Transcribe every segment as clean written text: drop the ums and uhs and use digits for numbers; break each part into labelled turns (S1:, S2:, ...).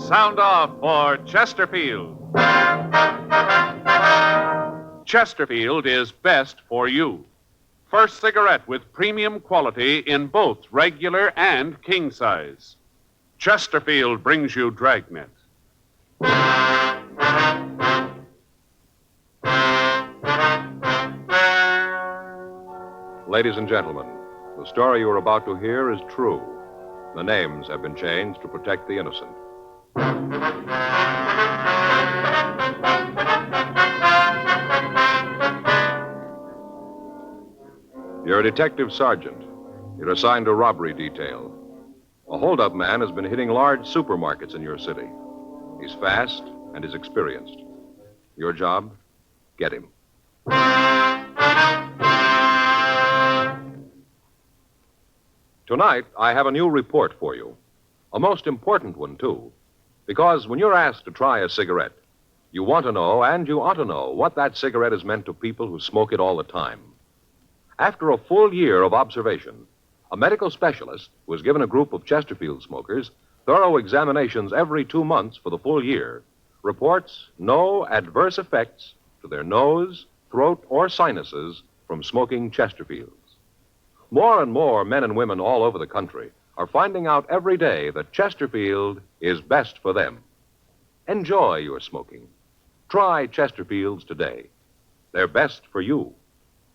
S1: sound off for Chesterfield. Chesterfield is best for you. First cigarette with premium quality in both regular and king size. Chesterfield brings you Dragnet.
S2: Ladies and gentlemen, the story you are about to hear is true. The names have been changed to protect the innocent. You're a detective sergeant. You're assigned to robbery detail. A hold-up man has been hitting large supermarkets in your city. He's fast and he's experienced. Your job? Get him. Tonight, I have a new report for you. A most important one, too. Because when you're asked to try a cigarette, you want to know, and you ought to know, what that cigarette has meant to people who smoke it all the time. After a full year of observation, a medical specialist who has given a group of Chesterfield smokers thorough examinations every 2 months for the full year reports no adverse effects to their nose, throat, or sinuses from smoking Chesterfields. More and more men and women all over the country are finding out every day that Chesterfield is best for them. Enjoy your smoking. Try Chesterfields today. They're best for you.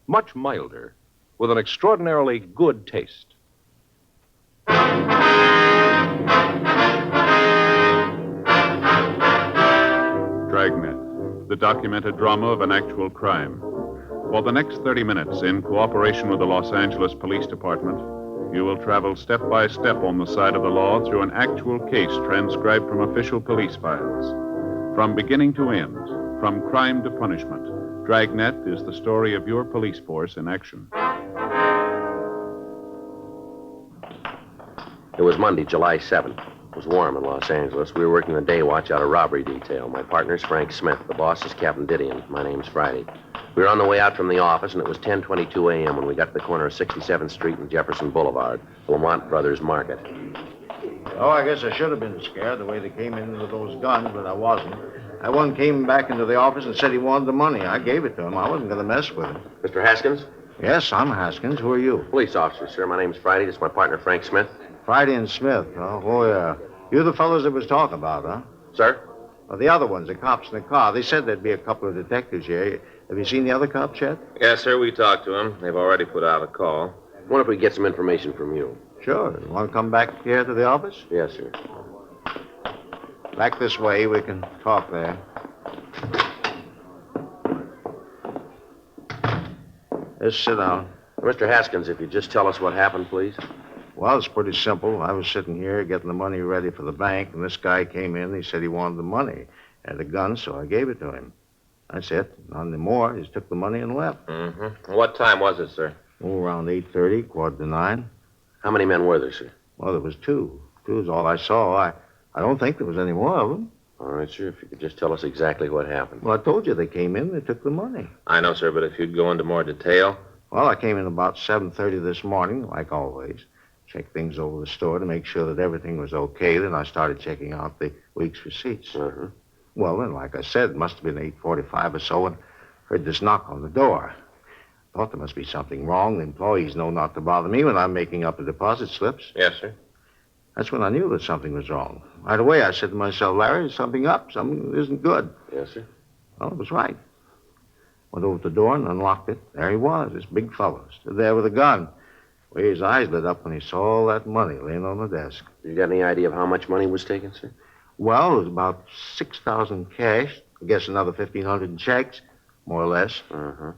S2: Much milder, with an extraordinarily good taste.
S1: Dragnet, the documented drama of an actual crime. For the next 30 minutes, in cooperation with the Los Angeles Police Department, you will travel step by step on the side of the law through an actual case transcribed from official police files. From beginning to end, from crime to punishment, Dragnet is the story of your police force in action.
S3: It was Monday, July 7th. It was warm in Los Angeles. We were working the day watch out of robbery detail. My partner's Frank Smith. The boss is Captain Didion. My name's Friday. We were on the way out from the office, and it was 10:22 a.m. when we got to the corner of 67th Street and Jefferson Boulevard, the Lamont Brothers Market.
S4: Oh, I guess I should have been scared the way they came in with those guns, but I wasn't. That one came back into the office and said he wanted the money. I gave it to him. I wasn't going to mess with him.
S3: Mr. Haskins?
S4: Yes, I'm Haskins. Who are you?
S3: Police officer, sir. My name's Friday. This is my partner, Frank Smith.
S4: Friday and Smith. Oh, yeah. You the fellows that was talking about, huh?
S3: Sir?
S4: Well, the other ones, the cops in the car. They said there'd be a couple of detectives here. Have you seen the other cops yet?
S5: Yes, sir. We talked to them. They've already put out a call.
S3: I wonder if we could get some information from you.
S4: Sure. You want to come back here to the office?
S3: Yes, sir.
S4: Back this way. We can talk there. Just sit down.
S3: Mr. Haskins, if you'd just tell us what happened, please.
S4: Well, it's pretty simple. I was sitting here getting the money ready for the bank, and this guy came in. He said he wanted the money. Had a gun, so I gave it to him. That's it. Nothing more. He just took the money and left.
S5: Mm-hmm. What time was it, sir?
S4: Oh, around 8:30, 8:45.
S3: How many men were there, sir?
S4: Well, there was two. Two is all I saw. I don't think there was any more of them.
S3: All right, sir. If you could just tell us exactly what happened.
S4: Well, I told you they came in. They took the money.
S5: I know, sir, but if you'd go into more detail.
S4: Well, I came in about 7:30 this morning, like always. Checked things over the store to make sure that everything was okay. Then I started checking out the week's receipts.
S3: Uh-huh.
S4: Well, then, like I said, it must have been 8:45 or so, and heard this knock on the door. Thought there must be something wrong. The employees know not to bother me when I'm making up the deposit slips.
S5: Yes, sir.
S4: That's when I knew that something was wrong. Right away, I said to myself, Larry, is something up? Something isn't good.
S3: Yes, sir.
S4: Well, it was right. Went over to the door and unlocked it. There he was, this big fellow, stood there with a gun. Well, his eyes lit up when he saw all that money laying on the desk.
S3: You got any idea of how much money was taken, sir?
S4: Well, it was about 6,000 cash. I guess another 1,500 in checks, more or less.
S3: Uh-huh.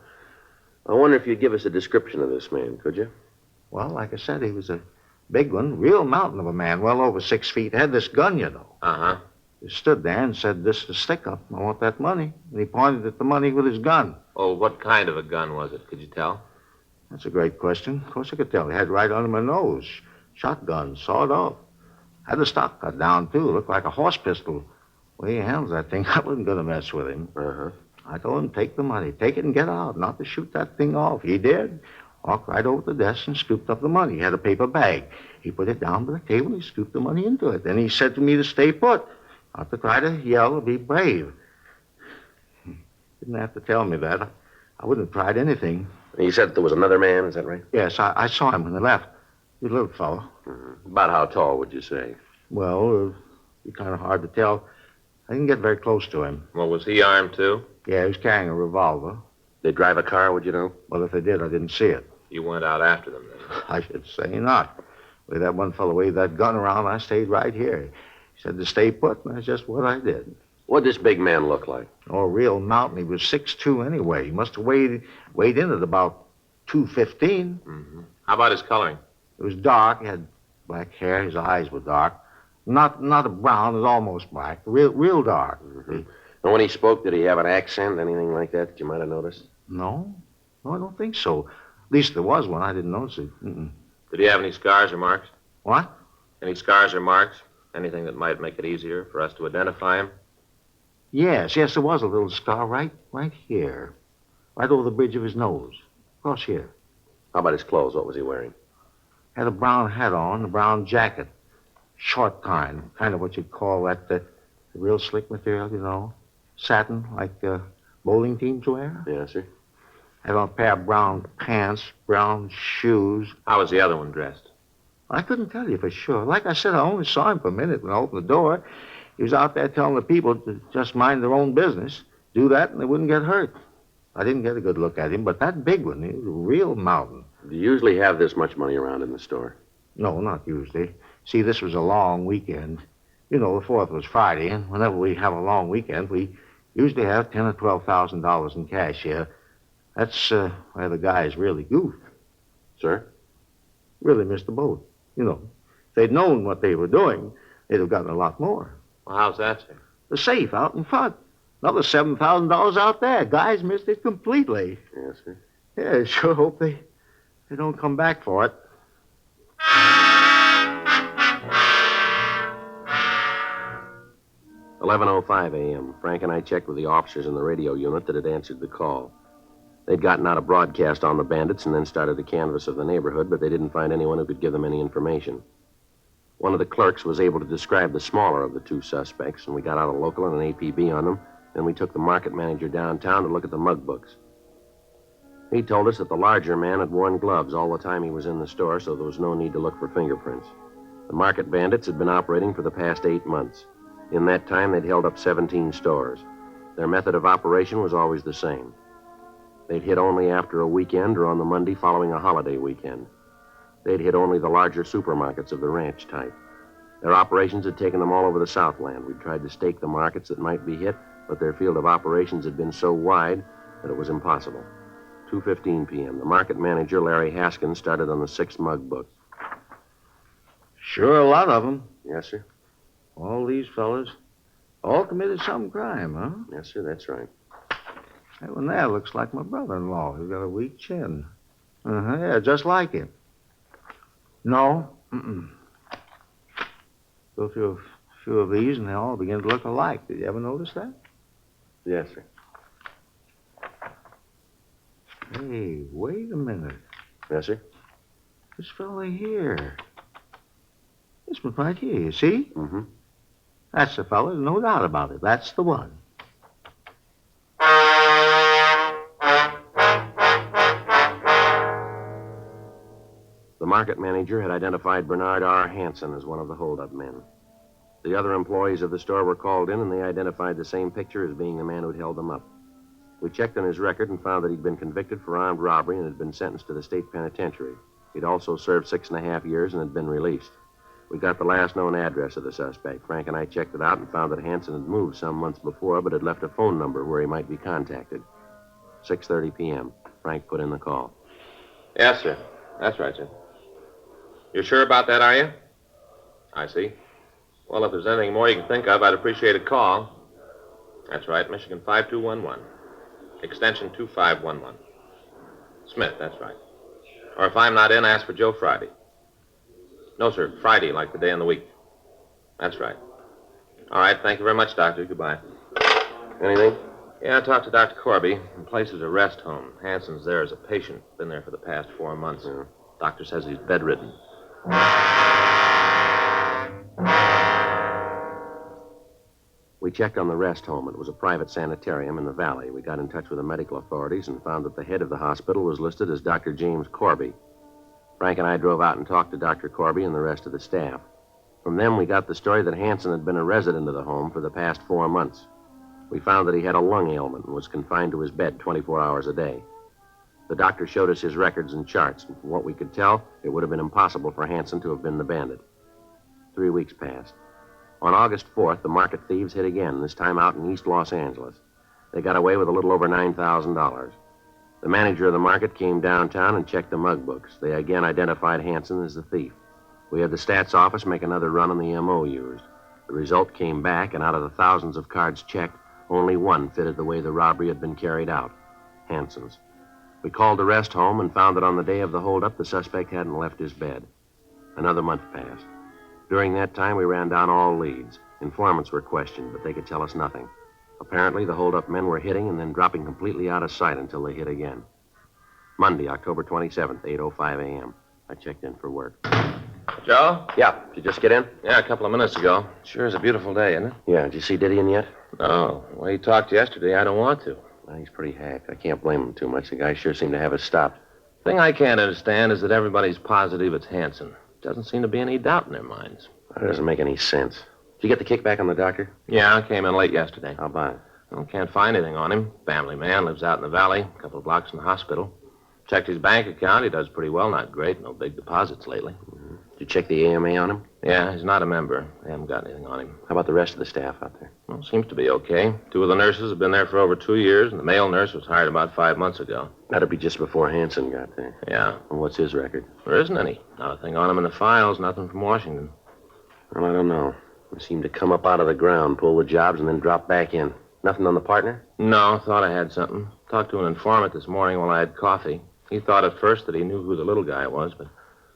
S3: I wonder if you'd give us a description of this man, could you?
S4: Well, like I said, he was a big one, real mountain of a man, well over 6 feet. Had this gun, you know.
S5: Uh-huh.
S4: He stood there and said, this is the stick-up. I want that money. And he pointed at the money with his gun.
S5: Oh, what kind of a gun was it? Could you tell?
S4: That's a great question. Of course I could tell. He had it right under my nose. Shotgun, sawed off. Had the stock cut down, too. Looked like a horse pistol. The way he handles that thing, I wasn't going to mess with him.
S3: Uh-huh.
S4: I told him, take the money. Take it and get out, not to shoot that thing off. He did. Walked right over to the desk and scooped up the money. He had a paper bag. He put it down by the table and he scooped the money into it. Then he said to me to stay put. Not to try to yell or be brave. Didn't have to tell me that. I wouldn't have tried anything.
S3: You said there was another man, is that right?
S4: Yes, I saw him when they left. He's a little fellow.
S3: About how tall would you say?
S4: Well, it'd be kind of hard to tell. I didn't get very close to him.
S5: Well, was he armed, too?
S4: Yeah, he was carrying a revolver.
S3: They drive a car, would you know?
S4: Well, if they did, I didn't see it.
S5: You went out after them, then?
S4: I should say not. The way that one fellow waved that gun around, I stayed right here. He said to stay put, and that's just what I did.
S3: What'd this big man look like?
S4: Oh, a real mountain. He was 6'2" anyway. He must have weighed in at about 215.
S5: Mm-hmm. How about his coloring?
S4: It was dark. He had black hair. His eyes were dark. Not a brown. It was almost black. Real dark.
S3: Mm-hmm. And when he spoke, did he have an accent, anything like that you might have noticed?
S4: No, I don't think so. At least there was one. I didn't notice it. Mm-mm.
S5: Did he have any scars or marks?
S4: What?
S5: Any scars or marks? Anything that might make it easier for us to identify him?
S4: Yes, there was a little scar right here. Right over the bridge of his nose. Across here.
S3: How about his clothes? What was he wearing?
S4: Had a brown hat on, a brown jacket. Short kind of what you'd call that the real slick material, you know. Satin, like bowling teams wear.
S3: Yes, sir.
S4: Had on a pair of brown pants, brown shoes.
S5: How was the other one dressed?
S4: I couldn't tell you for sure. Like I said, I only saw him for a minute when I opened the door. He was out there telling the people to just mind their own business, do that, and they wouldn't get hurt. I didn't get a good look at him, but that big one, he was a real mountain.
S3: Do you usually have this much money around in the store?
S4: No, not usually. See, this was a long weekend. You know, the 4th was Friday, and whenever we have a long weekend, we usually have $10,000 or $12,000 in cash here. That's where the guys really goofed.
S3: Sir?
S4: Really missed the boat. You know, if they'd known what they were doing, they'd have gotten a lot more.
S5: Well, how's that, sir?
S4: The safe out in front. Another $7,000 out there. Guys missed it completely.
S3: Yes, sir.
S4: Yeah, sure hope they don't come back for it.
S3: $11:05 a.m. Frank and I checked with the officers in the radio unit that had answered the call. They'd gotten out a broadcast on the bandits and then started a canvass of the neighborhood, but they didn't find anyone who could give them any information. One of the clerks was able to describe the smaller of the two suspects, and we got out a local and an APB on them. Then we took the market manager downtown to look at the mug books. He told us that the larger man had worn gloves all the time he was in the store, so there was no need to look for fingerprints. The market bandits had been operating for the past 8 months. In that time, they'd held up 17 stores. Their method of operation was always the same. They'd hit only after a weekend or on the Monday following a holiday weekend. They'd hit only the larger supermarkets of the ranch type. Their operations had taken them all over the Southland. We'd tried to stake the markets that might be hit, but their field of operations had been so wide that it was impossible. 2:15 p.m. The market manager, Larry Haskins, started on the 6 mug book.
S4: Sure, a lot of them.
S3: Yes, sir.
S4: All these fellas, all committed some crime, huh?
S3: Yes, sir, that's right.
S4: That one there looks like my brother-in-law. He's got a weak chin. Yeah, just like him. No, Go through a few of these, and they all begin to look alike. Did you ever notice that?
S3: Yes, sir.
S4: Hey, wait a minute.
S3: Yes, sir.
S4: This fella here. This one right here, you see?
S3: Mm-hmm.
S4: That's the fella, no doubt about it. That's the one.
S3: The market manager had identified Bernard R. Hansen as one of the holdup men. The other employees of the store were called in, and they identified the same picture as being the man who'd held them up. We checked on his record and found that he'd been convicted for armed robbery and had been sentenced to the state penitentiary. He'd also served 6.5 years and had been released. We got the last known address of the suspect. Frank and I checked it out and found that Hansen had moved some months before, but had left a phone number where he might be contacted. 6:30 p.m. Frank put in the call.
S5: Yes, sir. That's right, sir. You're sure about that, are you? I see. Well, if there's anything more you can think of, I'd appreciate a call. That's right, Michigan 5211. Extension 2511. Smith, that's right. Or if I'm not in, ask for Joe Friday. No, sir, Friday, like the day in the week. That's right. All right, thank you very much, Doctor. Goodbye.
S3: Anything?
S5: Yeah, I talked to Dr. Corby. The place is a rest home. Hansen's there as a patient. Been there for the past 4 months.
S3: Yeah.
S5: Doctor says he's bedridden.
S3: We checked on the rest home. It was a private sanitarium in the valley. We got in touch with the medical authorities and found that the head of the hospital was listed as Dr. James Corby. Frank and I drove out and talked to Dr. Corby and the rest of the staff. From them, we got the story that Hansen had been a resident of the home for the past 4 months. We found that he had a lung ailment and was confined to his bed 24 hours a day. The doctor showed us his records and charts, and from what we could tell, it would have been impossible for Hansen to have been the bandit. 3 weeks passed. On August 4th, the market thieves hit again, this time out in East Los Angeles. They got away with a little over $9,000. The manager of the market came downtown and checked the mug books. They again identified Hansen as the thief. We had the stats office make another run on the M.O. used. The result came back, and out of the thousands of cards checked, only one fitted the way the robbery had been carried out, Hansen's. We called the rest home and found that on the day of the holdup, the suspect hadn't left his bed. Another month passed. During that time, we ran down all leads. Informants were questioned, but they could tell us nothing. Apparently, the holdup men were hitting and then dropping completely out of sight until they hit again. Monday, October 27th, 8:05 a.m. I checked in for work.
S5: Joe?
S3: Yeah, did you just get in?
S5: Yeah, a couple of minutes ago. Sure is a beautiful day, isn't it?
S3: Yeah, did you see Didion yet?
S5: No. The way he talked yesterday, I don't want to.
S3: Well, he's pretty hacked. I can't blame him too much. The guy sure seemed to have us stopped.
S5: The thing I can't understand is that everybody's positive it's Hansen. Doesn't seem to be any doubt in their minds.
S3: That doesn't make any sense. Did you get the kickback on the doctor?
S5: Yeah, I came in late yesterday.
S3: How about it?
S5: Well, can't find anything on him. Family man, lives out in the valley, a couple of blocks from the hospital. Checked his bank account. He does pretty well, not great. No big deposits lately.
S3: Mm-hmm. Did you check the AMA on him?
S5: Yeah, he's not a member. They haven't got anything on him.
S3: How about the rest of the staff out there?
S5: Well, seems to be okay. 2 of the nurses have been there for over 2 years, and the male nurse was hired about 5 months ago.
S3: That'd be just before Hansen got there.
S5: Yeah.
S3: And what's his record?
S5: There isn't any. Not a thing on him in the files, nothing from Washington.
S3: Well, I don't know. He seemed to come up out of the ground, pull the jobs, and then drop back in. Nothing on the partner?
S5: No, thought I had something. Talked to an informant this morning while I had coffee. He thought at first that he knew who the little guy was, but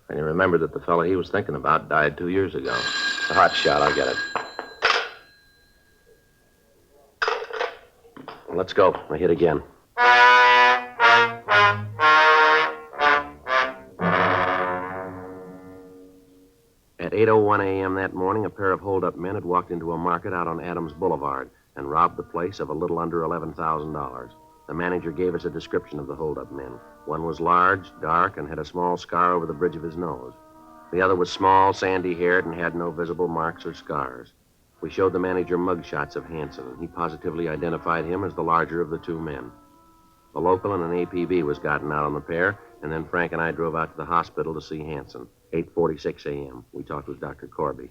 S5: then he remembered that the fellow he was thinking about died 2 years ago.
S3: A hot shot, I'll get it. Well, let's go. I hit again. At 8:01 a.m. that morning, a pair of hold-up men had walked into a market out on Adams Boulevard and robbed the place of a little under $11,000. The manager gave us a description of the hold-up men. One was large, dark, and had a small scar over the bridge of his nose. The other was small, sandy-haired, and had no visible marks or scars. We showed the manager mugshots of Hansen, and he positively identified him as the larger of the 2 men. A local and an APB was gotten out on the pair, and then Frank and I drove out to the hospital to see Hansen. 8:46 a.m. We talked with Dr. Corby.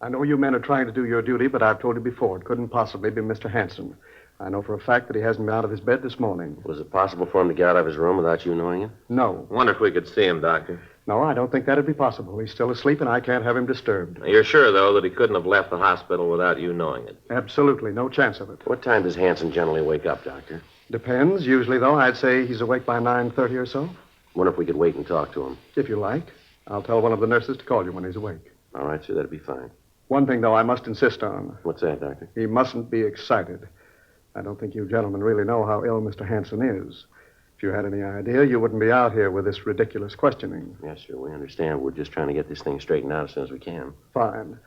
S6: I know you men are trying to do your duty, but I've told you before, it couldn't possibly be Mr. Hansen. I know for a fact that he hasn't been out of his bed this morning.
S3: Was it possible for him to get out of his room without you knowing it?
S6: No.
S5: Wonder if we could see him, Doctor.
S6: No, I don't think that'd be possible. He's still asleep, and I can't have him disturbed.
S5: You're sure, though, that he couldn't have left the hospital without you knowing it?
S6: Absolutely, no chance of it.
S3: What time does Hansen generally wake up, Doctor?
S6: Depends. Usually, though, I'd say he's awake by 9:30 or so.
S3: Wonder if we could wait and talk to him.
S6: If you like. I'll tell one of the nurses to call you when he's awake.
S3: All right, sir, that'd be fine.
S6: One thing, though, I must insist on.
S3: What's that, Doctor?
S6: He mustn't be excited. I don't think you gentlemen really know how ill Mr. Hansen is. If you had any idea, you wouldn't be out here with this ridiculous questioning.
S3: Yes, sir, we understand. We're just trying to get this thing straightened out as soon as we can.
S6: Fine.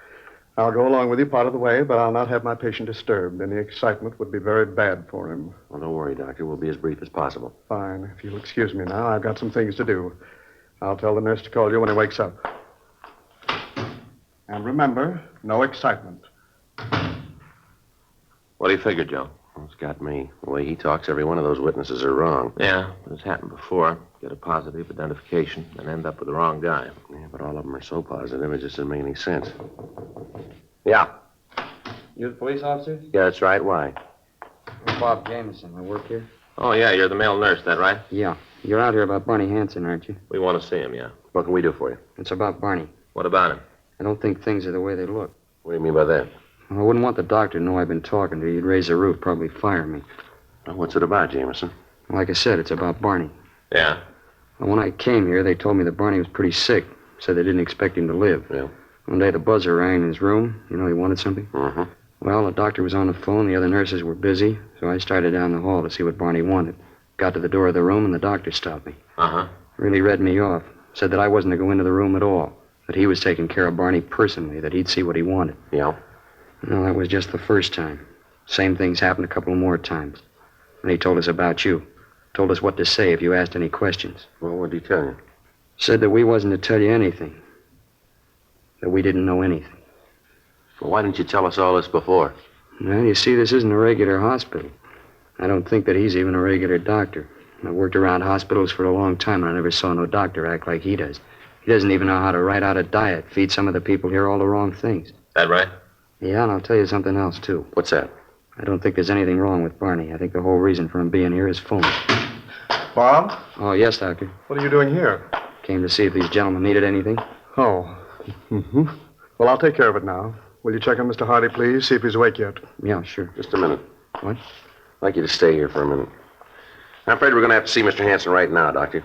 S6: I'll go along with you part of the way, but I'll not have my patient disturbed. Any excitement would be very bad for him.
S3: Well, don't worry, Doctor. We'll be as brief as possible.
S6: Fine. If you'll excuse me now, I've got some things to do. I'll tell the nurse to call you when he wakes up. And remember, no excitement.
S5: What do you figure, Joe?
S3: Well, it's got me. The way he talks, every one of those witnesses are wrong.
S5: Yeah, it's happened before. Get a positive identification and end up with the wrong guy.
S3: Yeah, but all of them are so positive, it just doesn't make any sense. Yeah.
S7: You the police officer?
S3: Yeah, that's right. Why?
S7: I'm Bob Jameson. I work here.
S5: Oh, yeah, you're the male nurse, that right?
S7: Yeah. You're out here about Barney Hansen, aren't you?
S5: We want to see him, yeah.
S3: What can we do for you?
S7: It's about Barney.
S5: What about him?
S7: I don't think things are the way they look.
S3: What do you mean by that?
S7: Well, I wouldn't want the doctor to know I've been talking to you. He'd raise the roof, probably fire me.
S3: Well, what's it about, Jameson?
S7: Like I said, it's about Barney.
S5: Yeah.
S7: Well, when I came here, they told me that Barney was pretty sick. Said they didn't expect him to live.
S3: Yeah.
S7: One day the buzzer rang in his room. You know he wanted something?
S3: Uh-huh.
S7: Well, the doctor was on the phone. The other nurses were busy. So I started down the hall to see what Barney wanted. Got to the door of the room, and the doctor stopped me.
S5: Uh-huh.
S7: Really read me off. Said that I wasn't to go into the room at all. That he was taking care of Barney personally. That he'd see what he wanted.
S3: Yeah.
S7: Well, that was just the first time. Same thing's happened a couple more times. And he told us about you. Told us what to say if you asked any questions.
S3: Well, what did he tell you?
S7: Said that we wasn't to tell you anything. That we didn't know anything.
S3: Well, why didn't you tell us all this before?
S7: Well, you see, this isn't a regular hospital. I don't think that he's even a regular doctor. I've worked around hospitals for a long time, and I never saw no doctor act like he does. He doesn't even know how to write out a diet, feed some of the people here all the wrong things.
S5: That right?
S7: Yeah, and I'll tell you something else, too.
S3: What's that?
S7: I don't think there's anything wrong with Barney. I think the whole reason for him being here is phony.
S6: Bob,
S7: Oh, yes, Doctor.
S6: what are you doing here?
S7: Came to see if these gentlemen needed anything.
S6: Oh. Mm-hmm. Well, I'll take care of it now. Will you check on Mr. Hardy, please? See if he's awake yet.
S7: Yeah, sure.
S3: Just a minute.
S7: What?
S3: I'd like you to stay here for a minute. I'm afraid we're going to have to see Mr. Hansen right now, Doctor.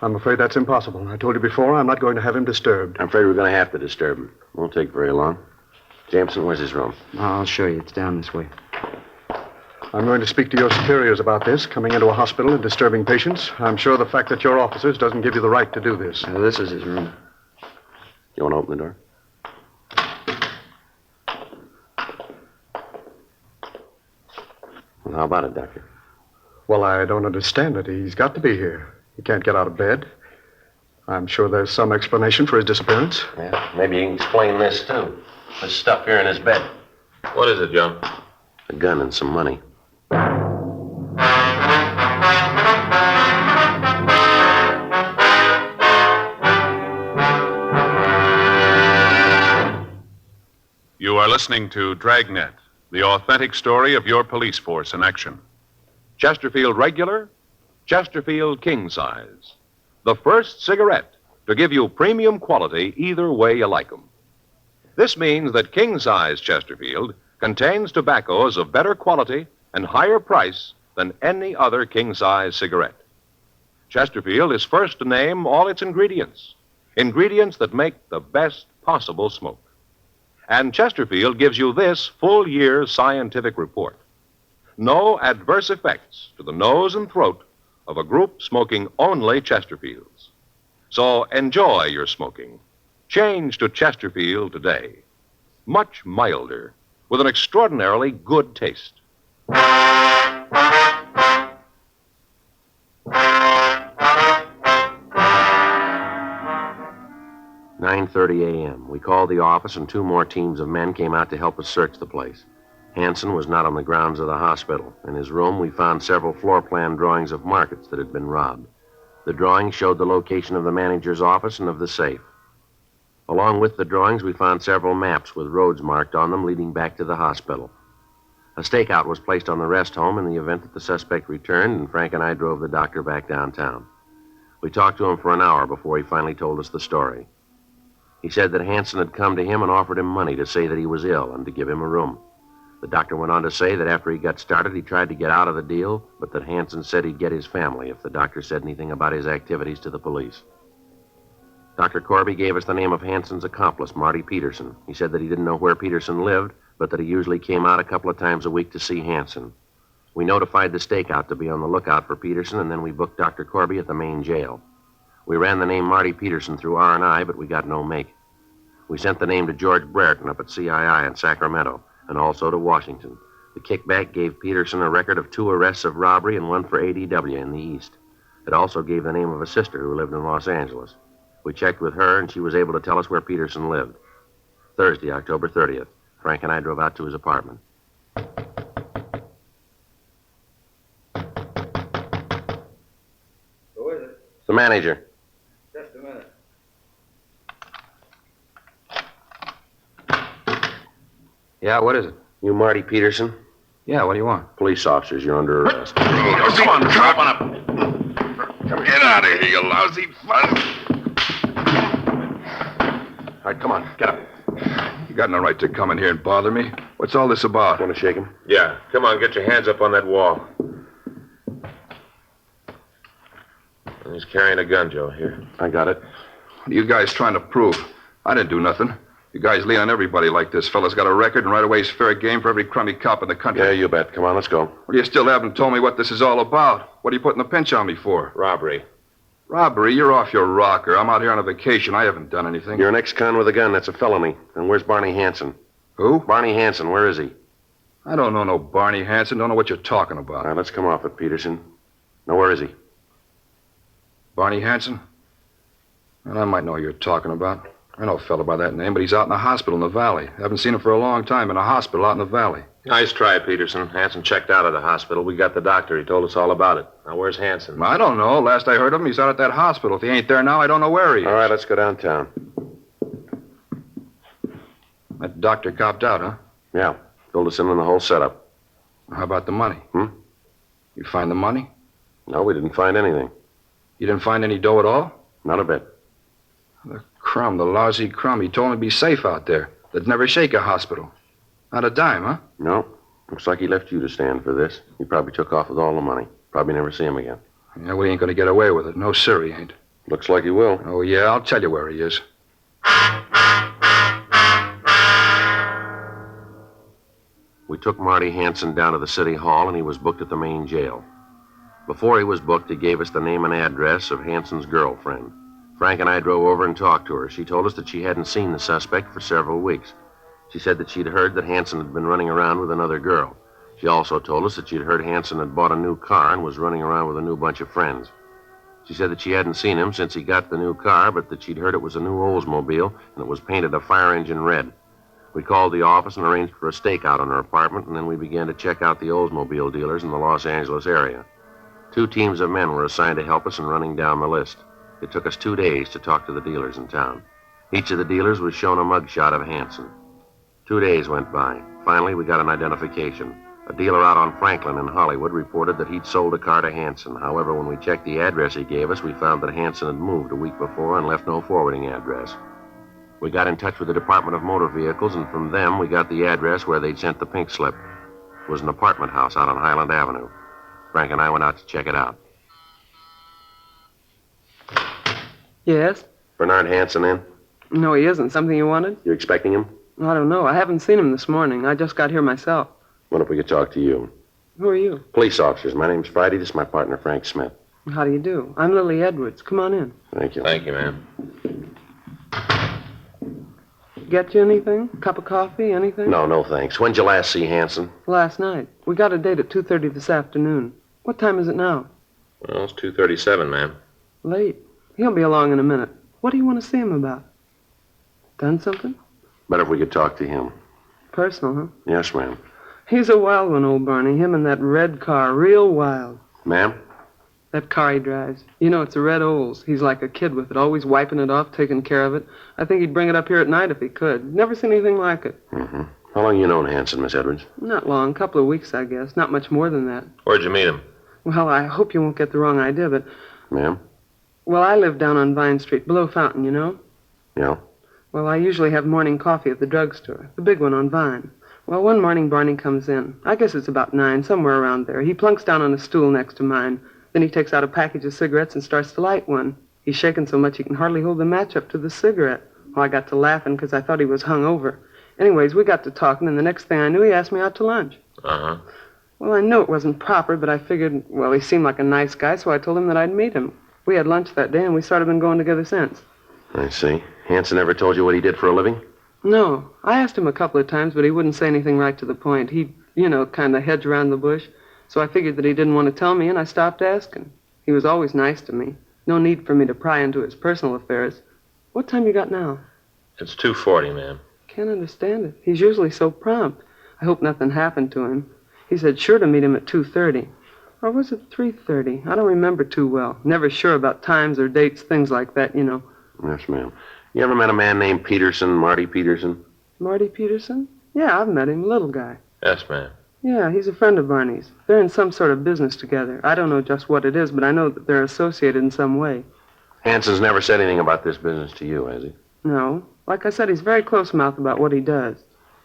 S6: I'm afraid that's impossible. I told you before, I'm not going to have him disturbed.
S3: I'm afraid we're going to have to disturb him. Won't take very long. Jameson, where's his room?
S7: I'll show you. It's down this way.
S6: I'm going to speak to your superiors about this, coming into a hospital and disturbing patients. I'm sure the fact that you're officers doesn't give you the right to do this.
S7: This is his room.
S3: You want to open the door? Well, how about it, Doctor?
S6: Well, I don't understand it. He's got to be here. He can't get out of bed. I'm sure there's some explanation for his disappearance.
S3: Yeah, maybe you can explain this, too. This stuff here in his bed.
S5: What is it, John?
S3: A gun and some money.
S1: You are listening to Dragnet, the authentic story of your police force in action.
S2: Chesterfield regular, Chesterfield king size. The first cigarette to give you premium quality either way you like 'em. This means that king size Chesterfield contains tobaccos of better quality and higher price than any other king size cigarette. Chesterfield is first to name all its ingredients, ingredients that make the best possible smoke. And Chesterfield gives you this full year's scientific report. No adverse effects to the nose and throat of a group smoking only Chesterfields. So enjoy your smoking. Change to Chesterfield today. Much milder, with an extraordinarily good taste.
S3: 9:30 a.m. We called the office, and 2 more teams of men came out to help us search the place. Hansen was not on the grounds of the hospital. In his room, we found several floor plan drawings of markets that had been robbed. The drawings showed the location of the manager's office and of the safe. Along with the drawings, we found several maps with roads marked on them leading back to the hospital. A stakeout was placed on the rest home in the event that the suspect returned, and Frank and I drove the doctor back downtown. We talked to him for an hour before he finally told us the story. He said that Hansen had come to him and offered him money to say that he was ill and to give him a room. The doctor went on to say that after he got started, he tried to get out of the deal, but that Hansen said he'd get his family if the doctor said anything about his activities to the police. Dr. Corby gave us the name of Hansen's accomplice, Marty Peterson. He said that he didn't know where Peterson lived, but that he usually came out a couple of times a week to see Hansen. We notified the stakeout to be on the lookout for Peterson, and then we booked Dr. Corby at the main jail. We ran the name Marty Peterson through R&I, but we got no make. We sent the name to George Brereton up at CII in Sacramento, and also to Washington. The kickback gave Peterson a record of 2 arrests of robbery and 1 for ADW in the East. It also gave the name of a sister who lived in Los Angeles. We checked with her, and she was able to tell us where Peterson lived. Thursday, October 30th, Frank and I drove out to his apartment.
S4: Who is it?
S3: It's the manager.
S4: Just a minute.
S7: Yeah, what is it?
S3: You Marty Peterson?
S7: Yeah, what do you want?
S3: Police officers, you're under arrest.
S8: Come on, drop on up. Get out of here, you lousy fuzz.
S3: All right, come on, get up.
S8: You got no right to come in here and bother me. What's all this about?
S3: Want to shake him?
S5: Yeah, come on, get your hands up on that wall. He's carrying a gun, Joe. Here.
S3: I got it.
S8: What are you guys trying to prove? I didn't do nothing. You guys lean on everybody like this. Fella's got a record, and right away he's fair game for every crummy cop in the country.
S3: Yeah, you bet. Come on, let's go.
S8: Well, you still haven't told me what this is all about. What are you putting the pinch on me for?
S5: Robbery.
S8: Robbery? You're off your rocker. I'm out here on a vacation. I haven't done anything.
S3: You're an ex-con with a gun. That's a felony. And where's Barney Hansen?
S8: Who?
S3: Barney Hansen, where is he?
S8: I don't know no Barney Hansen. Don't know what you're talking
S3: All
S8: about.
S3: right, let's come off it, Peterson. Now, where is he?
S8: Barney Hansen? Well, I might know who you're talking about. I know a fellow by that name, but he's out in a hospital in the valley. Haven't seen him for a long time in a hospital out in the valley.
S5: Nice try, Peterson. Hansen checked out of the hospital. We got the doctor. He told us all about it. Now, where's Hansen?
S8: I don't know. Last I heard of him, he's out at that hospital. If he ain't there now, I don't know where he is.
S3: All right, let's go downtown.
S8: That doctor copped out, huh?
S3: Yeah, told us in on the whole setup.
S8: How about the money?
S3: Hmm?
S8: You find the money?
S3: No, we didn't find anything.
S8: You didn't find any dough at all?
S3: Not a bit.
S8: The crumb, the lousy crumb. He told me to be safe out there. They'd never shake a hospital. Not a dime, huh?
S3: No. Looks like he left you to stand for this. He probably took off with all the money. Probably never see him again.
S8: Yeah, we ain't gonna get away with it. No, sir, he ain't.
S3: Looks like he will.
S8: Oh, yeah, I'll tell you where he is.
S3: We took Marty Hansen down to the city hall, and he was booked at the main jail. Before he was booked, he gave us the name and address of Hansen's girlfriend. Frank and I drove over and talked to her. She told us that she hadn't seen the suspect for several weeks. She said that she'd heard that Hansen had been running around with another girl. She also told us that she'd heard Hansen had bought a new car and was running around with a new bunch of friends. She said that she hadn't seen him since he got the new car, but that she'd heard it was a new Oldsmobile and it was painted a fire engine red. We called the office and arranged for a stakeout on her apartment, and then we began to check out the Oldsmobile dealers in the Los Angeles area. 2 teams of men were assigned to help us in running down the list. It took us 2 days to talk to the dealers in town. Each of the dealers was shown a mugshot of Hansen. 2 days went by. Finally, we got an identification. A dealer out on Franklin in Hollywood reported that he'd sold a car to Hansen. However, when we checked the address he gave us, we found that Hansen had moved a week before and left no forwarding address. We got in touch with the Department of Motor Vehicles, and from them we got the address where they'd sent the pink slip. It was an apartment house out on Highland Avenue. Frank and I went out to check it out.
S9: Yes?
S3: Bernard Hansen in?
S9: No, he isn't. Something you wanted?
S3: You expecting him?
S9: I don't know. I haven't seen him this morning. I just got here myself.
S3: What if we could talk to you?
S9: Who are you?
S3: Police officers. My name's Friday. This is my partner, Frank Smith.
S9: How do you do? I'm Lily Edwards. Come on in.
S3: Thank you.
S5: Thank you, ma'am.
S9: Get you anything? Cup of coffee? Anything?
S3: No, thanks. When'd you last see Hansen?
S9: Last night. We got a date at 2:30 this afternoon. What time is it now?
S5: Well, it's 2:37, ma'am.
S9: Late. He'll be along in a minute. What do you want to see him about? Done something?
S3: Better if we could talk to him.
S9: Personal, huh?
S3: Yes, ma'am.
S9: He's a wild one, old Barney. Him and that red car. Real wild.
S3: Ma'am?
S9: That car he drives. You know, it's a red Olds. He's like a kid with it, always wiping it off, taking care of it. I think he'd bring it up here at night if he could. Never seen anything like it.
S3: Mm-hmm. How long you known Hansen, Miss Edwards?
S9: Not long. Couple of weeks, I guess. Not much more than that.
S5: Where'd you meet him?
S9: Well, I hope you won't get the wrong idea, but...
S3: Ma'am?
S9: Well, I live down on Vine Street, below Fountain, you know?
S3: Yeah?
S9: Well, I usually have morning coffee at the drugstore, the big one on Vine. Well, one morning Barney comes in. I guess it's about 9, somewhere around there. He plunks down on a stool next to mine. Then he takes out a package of cigarettes and starts to light one. He's shaking so much he can hardly hold the match up to the cigarette. Well, I got to laughing because I thought he was hung over. Anyways, we got to talking, and the next thing I knew, he asked me out to lunch.
S5: Uh-huh.
S9: Well, I knew it wasn't proper, but I figured, well, he seemed like a nice guy, so I told him that I'd meet him. We had lunch that day, and we sort of been going together since.
S3: I see. Hansen ever told you what he did for a living?
S9: No. I asked him a couple of times, but he wouldn't say anything right to the point. He'd, kind of hedge around the bush. So I figured that he didn't want to tell me, and I stopped asking. He was always nice to me. No need for me to pry into his personal affairs. What time you got now?
S5: It's 2:40, ma'am.
S9: Can't understand it. He's usually so prompt. I hope nothing happened to him. He said sure to meet him at 2:30. Or was it 3:30? I don't remember too well. Never sure about times or dates, things like that, you know.
S3: Yes, ma'am. You ever met a man named Peterson, Marty Peterson?
S9: Marty Peterson? Yeah, I've met him. Little guy.
S5: Yes, ma'am.
S9: Yeah, he's a friend of Barney's. They're in some sort of business together. I don't know just what it is, but I know that they're associated in some way.
S3: Hansen's never said anything about this business to you, has he?
S9: No. Like I said, he's very close-mouthed about what he does.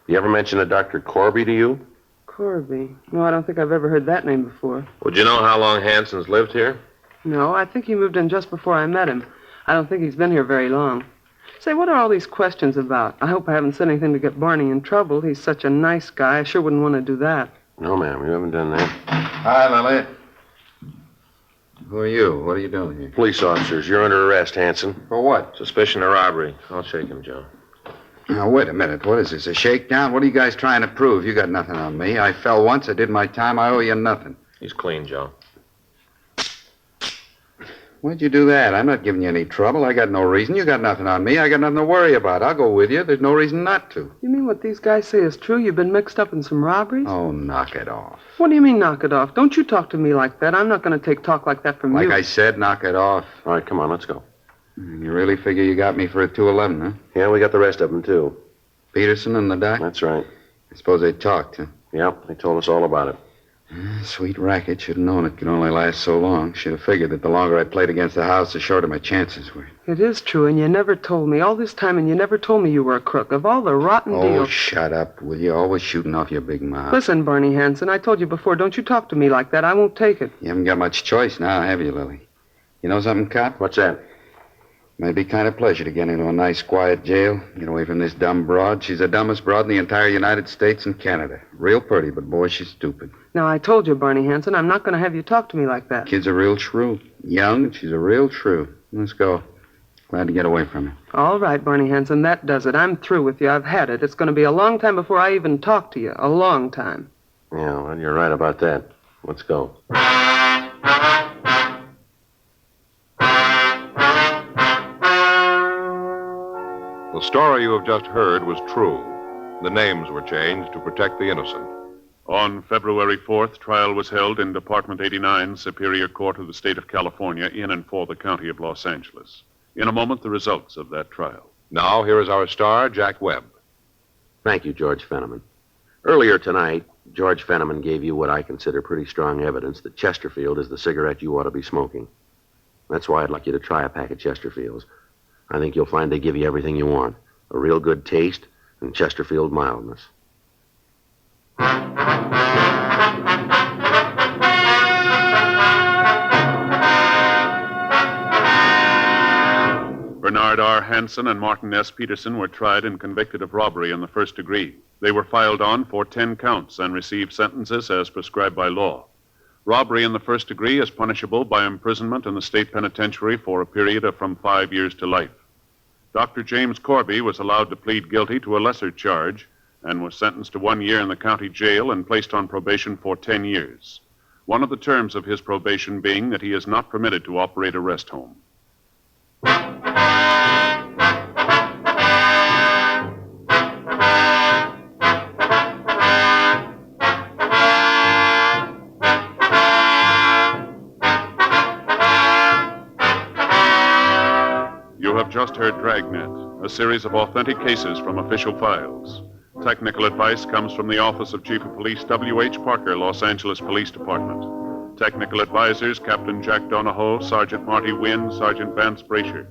S3: You ever mention a Dr. Corby to you?
S9: Corby? No, I don't think I've ever heard that name before.
S5: Would you know how long Hansen's lived here?
S9: No, I think he moved in just before I met him. I don't think he's been here very long. Say, what are all these questions about? I hope I haven't said anything to get Barney in trouble. He's such a nice guy. I sure wouldn't want to do that.
S3: No, ma'am, you haven't done that.
S10: Hi, Lily. Who are you? What are you doing here?
S3: Police officers, you're under arrest, Hansen.
S10: For what?
S5: Suspicion of robbery. I'll shake him, Joe.
S8: Now, wait a minute. What is this, a shakedown? What are you guys trying to prove? You got nothing on me. I fell once. I did my time. I owe you nothing.
S5: He's clean, Joe.
S8: Why'd you do that? I'm not giving you any trouble. I got no reason. You got nothing on me. I got nothing to worry about. I'll go with you. There's no reason not to.
S9: You mean what these guys say is true? You've been mixed up in some robberies?
S8: Oh, knock it off.
S9: What do you mean, knock it off? Don't you talk to me like that. I'm not going to take talk like that from you.
S8: Like I said, knock it off.
S3: All right, come on, let's go.
S8: You really figure you got me for a 211, huh?
S3: Yeah, we got the rest of them, too.
S8: Peterson and the doc?
S3: That's right.
S8: I suppose they talked, huh?
S3: Yep, they told us all about it.
S8: Sweet racket. Should have known it could only last so long. Should have figured that the longer I played against the house, the shorter my chances were.
S9: It is true, and you never told me. All this time, and you never told me you were a crook. Of all the rotten deals...
S8: Oh, shut up, will you? Always shooting off your big mouth.
S9: Listen, Barney Hansen, I told you before, don't you talk to me like that. I won't take it.
S8: You haven't got much choice now, have you, Lily? You know something, cop?
S3: What's that?
S8: Might be kind of pleasure to get into a nice, quiet jail. Get away from this dumb broad. She's the dumbest broad in the entire United States and Canada. Real pretty, but boy, she's stupid.
S9: Now, I told you, Barney Hansen, I'm not going to have you talk to me like that.
S8: Kid's a real shrew. Young, and she's a real shrew. Let's go. Glad to get away from her.
S9: All right, Barney Hansen, that does it. I'm through with you. I've had it. It's going to be a long time before I even talk to you. A long time.
S3: Yeah, well, you're right about that. Let's go.
S2: The story you have just heard was true. The names were changed to protect the innocent.
S1: On February 4th, trial was held in Department 89, Superior Court of the State of California, in and for the County of Los Angeles. In a moment, the results of that trial.
S2: Now, here is our star, Jack Webb.
S3: Thank you, George Fenneman. Earlier tonight, George Fenneman gave you what I consider pretty strong evidence that Chesterfield is the cigarette you ought to be smoking. That's why I'd like you to try a pack of Chesterfields. I think you'll find they give you everything you want. A real good taste and Chesterfield mildness.
S1: Bernard R. Hansen and Martin S. Peterson were tried and convicted of robbery in the first degree. They were filed on for 10 counts and received sentences as prescribed by law. Robbery in the first degree is punishable by imprisonment in the state penitentiary for a period of from 5 years to life. Dr. James Corby was allowed to plead guilty to a lesser charge and was sentenced to 1 year in the county jail and placed on probation for 10 years. One of the terms of his probation being that he is not permitted to operate a rest home. You have just heard Dragnet, a series of authentic cases from official files. Technical advice comes from the Office of Chief of Police W.H. Parker, Los Angeles Police Department. Technical advisors, Captain Jack Donahoe, Sergeant Marty Wynn, Sergeant Vance Brasher.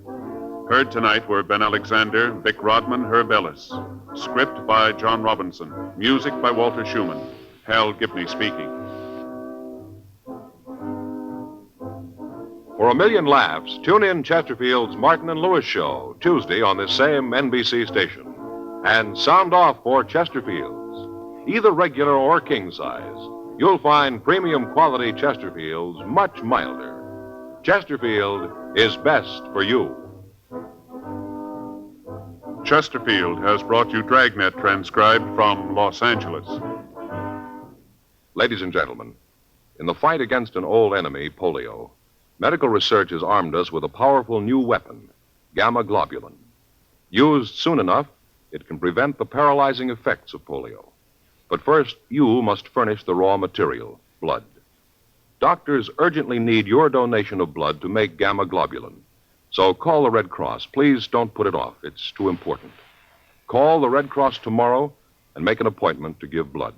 S1: Heard tonight were Ben Alexander, Vic Rodman, Herb Ellis. Script by John Robinson. Music by Walter Schumann. Hal Gibney speaking.
S2: For a million laughs, tune in Chesterfield's Martin and Lewis Show, Tuesday on this same NBC station. And sound off for Chesterfields. Either regular or king size, you'll find premium quality Chesterfields much milder. Chesterfield is best for you.
S1: Chesterfield has brought you Dragnet, transcribed from Los Angeles.
S2: Ladies and gentlemen, in the fight against an old enemy, polio, medical research has armed us with a powerful new weapon, gamma globulin. Used soon enough, it can prevent the paralyzing effects of polio. But first, you must furnish the raw material, blood. Doctors urgently need your donation of blood to make gamma globulin. So call the Red Cross. Please don't put it off. It's too important. Call the Red Cross tomorrow and make an appointment to give blood.